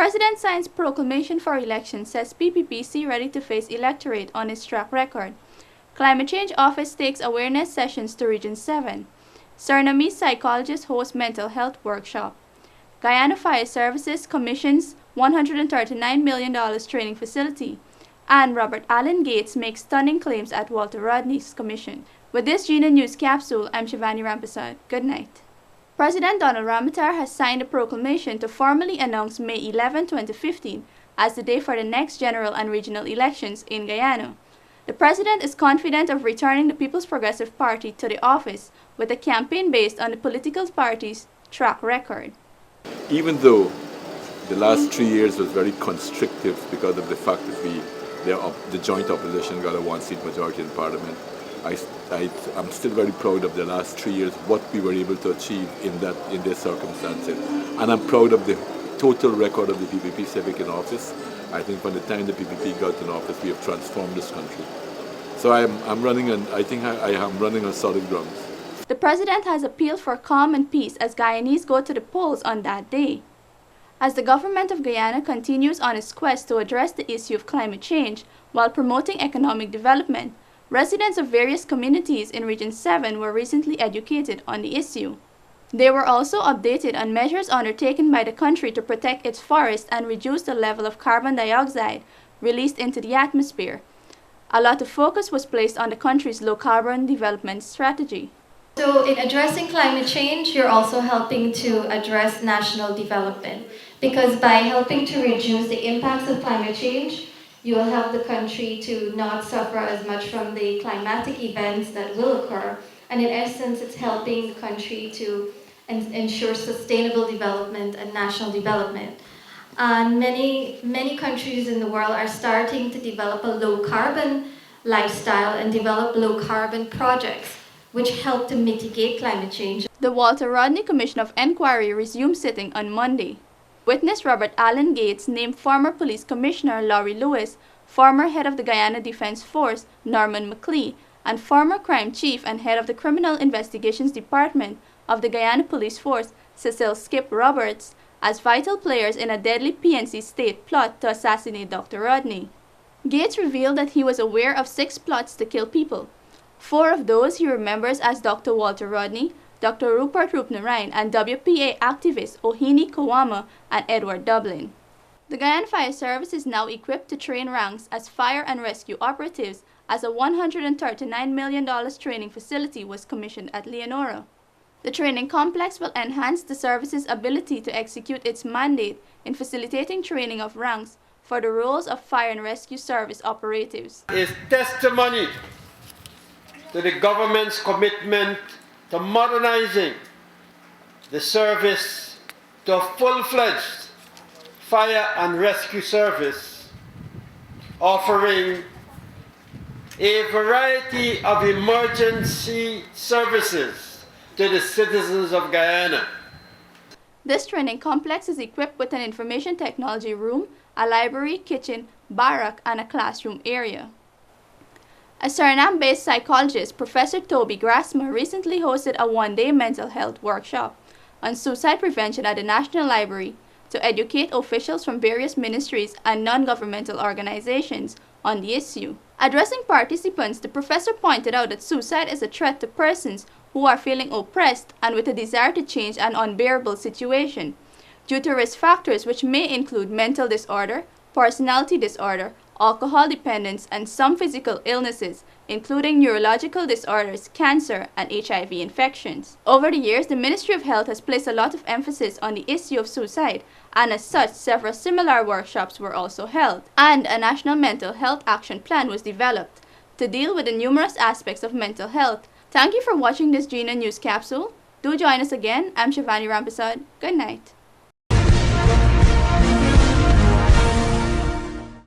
President signs proclamation for election, says PPPC ready to face electorate on its track record. Climate Change Office takes awareness sessions to Region 7. Surinamese psychologist hosts mental health workshop. Guyana Fire Services commissions $139 million training facility. And Robert Allen Gates makes stunning claims at Walter Rodney's commission. With this GINA News Capsule, I'm Shivani Rampasad. Good night. President Donald Ramotar has signed a proclamation to formally announce May 11, 2015 as the day for the next general and regional elections in Guyana. The president is confident of returning the People's Progressive Party to the office with a campaign based on the political party's track record. Even though the last 3 years was very constrictive because of the fact that the joint opposition got a one-seat majority in parliament, I'm still very proud of the last 3 years, what we were able to achieve in these circumstances. And I'm proud of the total record of the PPP Civic in office. I think from the time the PPP got in office, we have transformed this country. So I am running on solid grounds. The president has appealed for calm and peace as Guyanese go to the polls on that day. As the government of Guyana continues on its quest to address the issue of climate change while promoting economic development, residents of various communities in Region 7 were recently educated on the issue. They were also updated on measures undertaken by the country to protect its forests and reduce the level of carbon dioxide released into the atmosphere. A lot of focus was placed on the country's low-carbon development strategy. So in addressing climate change, you're also helping to address national development, because by helping to reduce the impacts of climate change, you will help the country to not suffer as much from the climatic events that will occur. And in essence, it's helping the country to ensure sustainable development and national development. And many countries in the world are starting to develop a low-carbon lifestyle and develop low-carbon projects, which help to mitigate climate change. The Walter Rodney Commission of Inquiry resumed sitting on Monday. Witness Robert Allen Gates named former Police Commissioner Laurie Lewis, former head of the Guyana Defense Force Norman McLean, and former crime chief and head of the Criminal Investigations Department of the Guyana Police Force Cecil Skip Roberts as vital players in a deadly PNC state plot to assassinate Dr. Rodney. Gates revealed that he was aware of 6 plots to kill people. 4 of those he remembers as Dr. Walter Rodney, Dr. Rupert Roopnaraine, and WPA activists Ohini Kawama and Edward Dublin. The Guyana Fire Service is now equipped to train ranks as fire and rescue operatives as a $139 million training facility was commissioned at Leonora. The training complex will enhance the service's ability to execute its mandate in facilitating training of ranks for the roles of fire and rescue service operatives. Is testimony to the government's commitment to modernizing the service to a full-fledged fire and rescue service, offering a variety of emergency services to the citizens of Guyana. This training complex is equipped with an information technology room, a library, kitchen, barrack, and a classroom area. A Suriname-based psychologist, Professor Toby Grasma, recently hosted a one-day mental health workshop on suicide prevention at the National Library to educate officials from various ministries and non-governmental organizations on the issue. Addressing participants, the professor pointed out that suicide is a threat to persons who are feeling oppressed and with a desire to change an unbearable situation due to risk factors which may include mental disorder, personality disorder, alcohol dependence, and some physical illnesses, including neurological disorders, cancer, and HIV infections. Over the years, the Ministry of Health has placed a lot of emphasis on the issue of suicide, and as such, several similar workshops were also held. And a National Mental Health Action Plan was developed to deal with the numerous aspects of mental health. Thank you for watching this GINA News Capsule. Do join us again. I'm Shivani Rampasad. Good night.